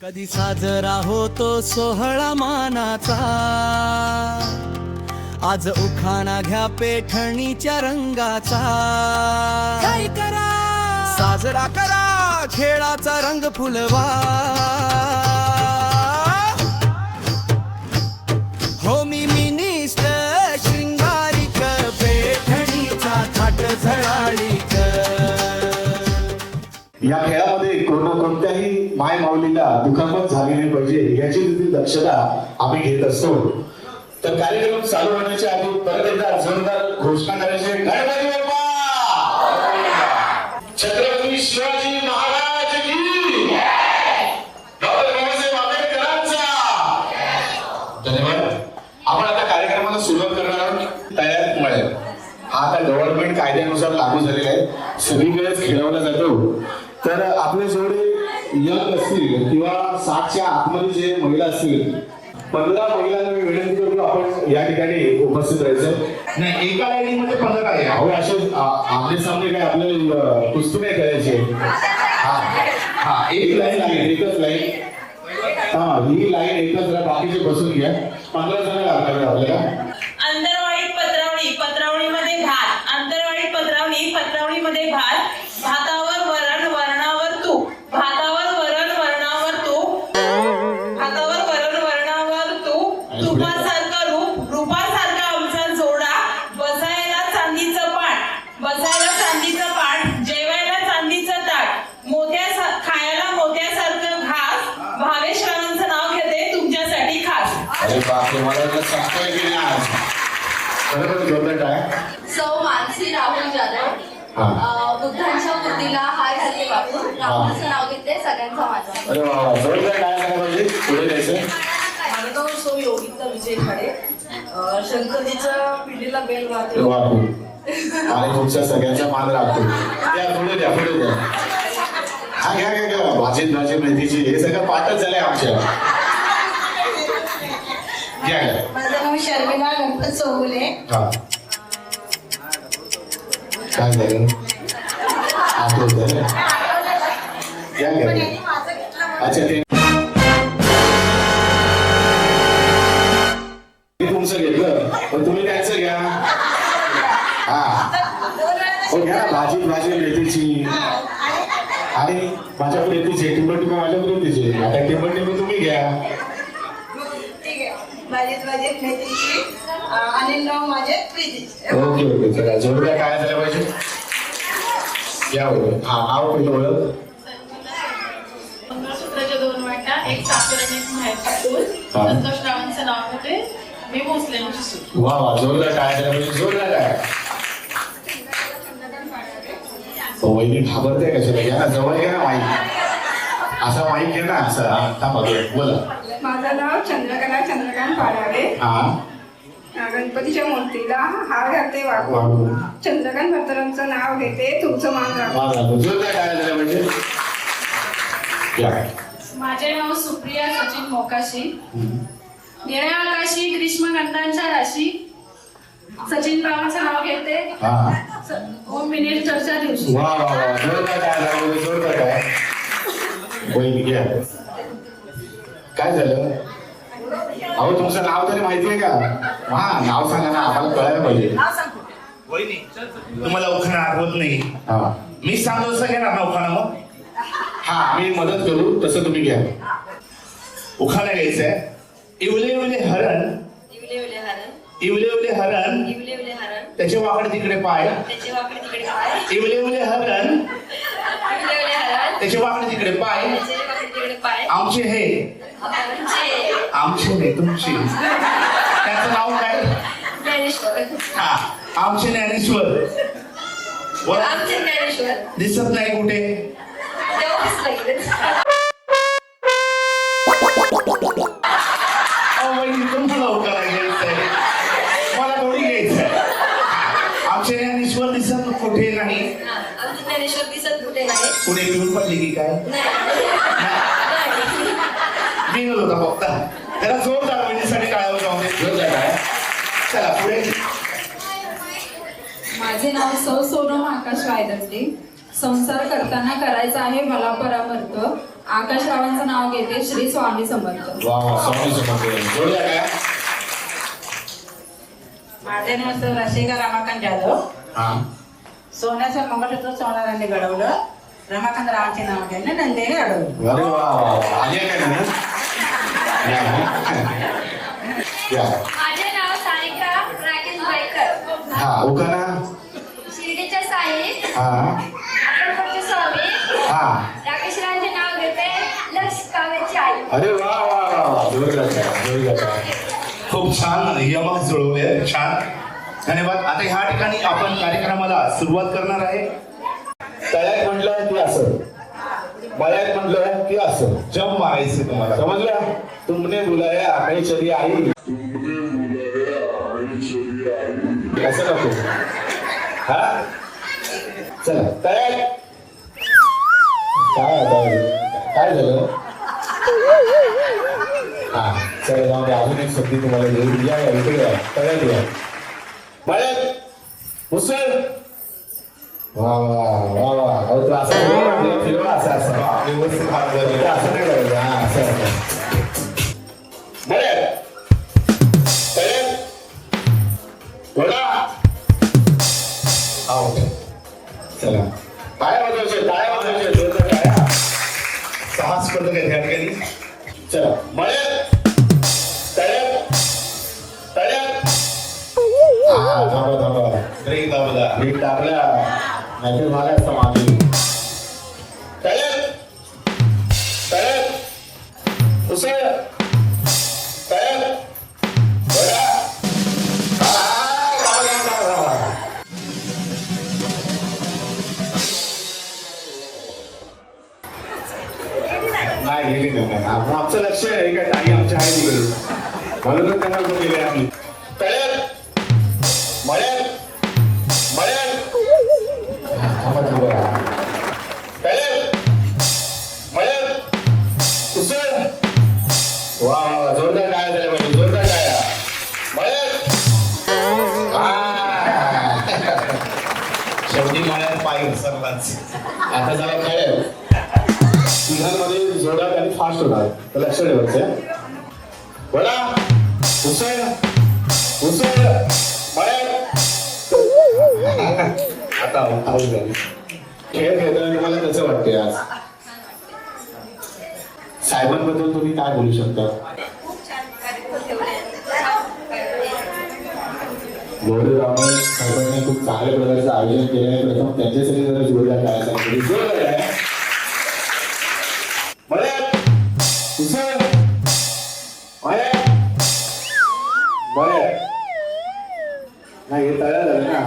कधी साजरा होतो सोहळा मानाचा, आज उखाणा घ्या पैठणीच्या रंगाचा. काय करा साजरा करा खेळाचा रंग फुलवा. हो मी मिनिस्टर शृंगारिक पैठणीचा थाट झळाळीक. या खेळामध्ये कोणत्याही माय माऊलीला दुखापत झाली नाही पाहिजे याची देखील दक्षता आम्ही घेत असतो. तर कार्यक्रम चालू होण्याच्या आधी परत एकदा जोरदार घोषणा करायची. गणपती बाप्पा, छत्रपती शिवाजी महाराज की, डॉक्टर बाबासाहेब आंबेडकरांचा. धन्यवाद. आपण आता कार्यक्रमाला सुरुवात करणार आहोत. तयार मिळेल हा आता गव्हर्नमेंट कायद्यानुसार लागू झालेला आहे, सगळीकडेच खेळवला जातो. तर आपले जेवढे यंग असतील किंवा 60च्या आतमध्ये जे महिला असतील 15 महिलांना मी विनंती करतो आपण या ठिकाणी उपस्थित राहायचं. नाही, एका लाईनीमध्ये 15 आहे. अहो असे आमने सामने काय आपल्याला कुस्ती नाही करायची. हा एक लाईन आहे, एकच लाईन. हा ही लाईन एकच जरा बाकीचे बसून घ्या. 15 जण लागतात आपल्याला. अंतरवाळी पत्रावळी, पत्रावळीमध्ये भात. अंतरवाळी पत्रावळी, पत्रावळीमध्ये भात. भातावर वरण, वरणावर तूप. भातावर वरण, वरणावर तूप. भातावर वरण, वरणावर तूप. तुपासारखं रूप, रूपासारखा आमचा जोडा. बसायला चांदीचं पाट, बसायला चांदीचं पाट. जेवायला चांदीचं ताट. खायला मोत्यासारखं घास. भावेशरावांचं नाव घेते तुमच्यासाठी खास. अरे बापरे, मला तर सांगतोय की नाही आज. बरोबर जोरदार आहे. सौ मानसी राहुल जाधव. बुद्धांच्या मूर्तीला हार घालते बापू. राहुलचं नाव घेते सगळ्यांचा माझा. अरे वा, जोरदार काय करायला पाहिजे. पुढे जायचं. माझं नाव सौ योगिता विजय खाडे. शंकरजीच्या पिढीला बेल वाजते. बापू आणि तुमच्या सगळ्यांचा मान राखतो. त्या पुढे द्या, पुढे द्या. हा घ्या घ्या घ्या. भाजी मेथीची हे सगळं पाठच झालंय आमच्या. घ्या घ्या. माझं नाव शर्मिला गणपत चौगुले. हा काय झालं आठवत घ्या घ्या. अच्छा ते तुमचं घेतलं पण तुम्ही त्यांचं घ्या. हा हो घ्या. भाजी मेथीची आणि माझ्याकडे येतीचे टिंबट माझ्याकडे येतीचे. आता टिंबट तुम्ही घ्या. भाजीत मेथीची आणि नाव माझे प्रीतीचे. Okay okay. चला जोरदार काय झालं पाहिजे. या बरोबर. हा नाव पहिलं ओळख. मंगळसूत्राच्या 2 वाटा, एक साखर आणि एक माहेरचा फूल. संतोष रावांचं नाव होते. मी मुस्लिमची सून. वा वा. जोरदार काय झालं पाहिजे. जोरदार काय. वहिनी घाबरते कशाला. घ्या ना जवळ घ्या ना माईक. असा माईक घ्या ना असा. थांबा बोला. माझं नाव चंद्रकांत पाडावे. हा गणपतीच्या मूर्तीला हार घालते वाकू. चंद्रकांत भरतरांचं नाव घेते तुमचं मान राखू. जोरदार काय झालं पाहिजे. माझे नाव सुप्रिया सचिन मोकाशी. निळ्या आकाशी ग्रीष्मगंधांच्या राशी. सचिन रावांचं नाव घेते. होम मिनिस्टरच्या दिवशी. वा वा वा. जोरदार काय झालं पाहिजे. जोरदार काय. वहिनी घ्या. काय झालं. अहो तुमचं नाव तरी माहिती आहे का. हा नाव सांगा ना आम्हाला कळायला पाहिजे. वहिनी तुम्हाला उखाणा आठवत नाही. हा मी सांगतो तसं घेणार ना उखाणा. मग हा मी मदत करू तसं तुम्ही घ्या. उखाणा घ्यायचंय. इवले इवले हरण, इवले उले हरण. इवले इवले हरण. इवले उले हरण. त्याचे वाकडे तिकडे पाय. त्याचे वाकडे तिकडे पाय. इवले इवले हरण. इवले उले हरण. त्याचे वाकडे तिकडे पाय. त्याचे वाकडे तिकडे पाय. आमचे हे आमचे नाही तुमचे. त्याचं नाव काय. ज्ञानेश्वर. हा आमचे ज्ञानेश्वर. बोला. आमचे ज्ञानेश्वर. दिसत नाही कुठे. तेव्हाच लागले. वहिनी तुम्हाला उखाणा घ्यायचंय मला थोडी घ्यायचंय. आमचे ज्ञानेश्वर दिसत कुठे नाही. आमचे ज्ञानेश्वर दिसत कुठे नाही. पुढे घेऊन पडली की काय. बिनत होता फक्त. त्याला जोरदार वहिनीसाठी टाळ्या जाऊन जोरदार काय. चला पुढे. माझे नाव सौ सोनम आकाश वायदंडे. संसार करताना करायचा आहे मला परामर्थ. आकाश रावांचं नाव घेते श्री स्वामी समर्थ. वा वा, स्वामी समर्थ. जोडूया काय? माझे नाव राशिका रमाकांत जाधव. हा. सोन्याचं मंगळसूत्र सोनारांनी घडवलं. रमाकांत रावांचे नाव घेणे नंदेने अडवलं. अरे वा वा वा. आली आहे काय ना? या. माझे नाव सारिका राकेश बैकर. हा, उखाणा. शिर्डीच्या साई हा अक्कलकोटचे स्वामी हा. राकेशरावांचे नाव घेते लक्ष काव्याची आई. अरे वा वा वा वा. जोरदार आहे, जोरदार आहे. खूप छान यमक जुळवले. छान, धन्यवाद. आता ह्या ठिकाणी आपण कार्यक्रमाला सुरुवात करणार आहे. तळ्यात म्हटलं की असं, मळ्यात म्हटलं की असं. जम मारायचे तुम्हाला. समजलं? तुमने बुलाया काही चली आई. असं नको. हा, चला तयार. काय आता काय झालं? हा, चला जाऊ दे. अजून एक संधी तुम्हाला देऊ. या या, इकडे या. तयार या. मळ्यात उसळ. वा वा वा वा. अहो तू असं फिरवा, असं असं व्यवस्थित हात धरले. असं नाही करायचं. हा, असं असं. मळ्यात तयार. घोडा. आउट. चला टाळ्या वाजवायचे, टाळ्या वाजवायचे, जोरदार टाळ्या. 6 स्पर्धक आहेत ह्या ठिकाणी. चला मळ्यात तळ्यात तळ्यात. हा, थांबा थांबा. ब्रेक दाबला. मीठ टाकल्या नाहीतर मला असं मागे. तळ्यात तळ्यात उसळ. तळ्यात घोडा. नाही गेली नाही. आमचं लक्ष आहे का टाळी आमच्या आहे तिकडे, म्हणून त्यांना कोण गेले आम्ही. तळ्यात मळ्यात मळ्यात. थांबा थांबा. तळ्यात मळ्यात उसळ. वा वा, जोरदार काय झालं पाहिजे, जोरदार काय. मळ्यात. शेवटी मळ्यात पाय घसरलाच. आता जरा काय तिघांमध्ये जोरात आणि फास्ट होणार, तर लक्ष ठेवायचं. बडा उसळ उसळ मळ्यात. आता आऊट झाली. खेळ खेळताना तुम्हाला कसं वाटते आज? साहेबांबद्दल तुम्ही काय बोलू शकता? खूप छान कार्यक्रम ठेवले. गौरव साहेबांनी खूप चांगल्या प्रकारचं आयोजन केलं आहे. प्रथम त्यांच्यासाठी जरा जोरदार काय सांगितलं. जोरदार आहे. मळ्यात उसळ. मळ्यात मळ्यात. नाही हे तयार झालं ना.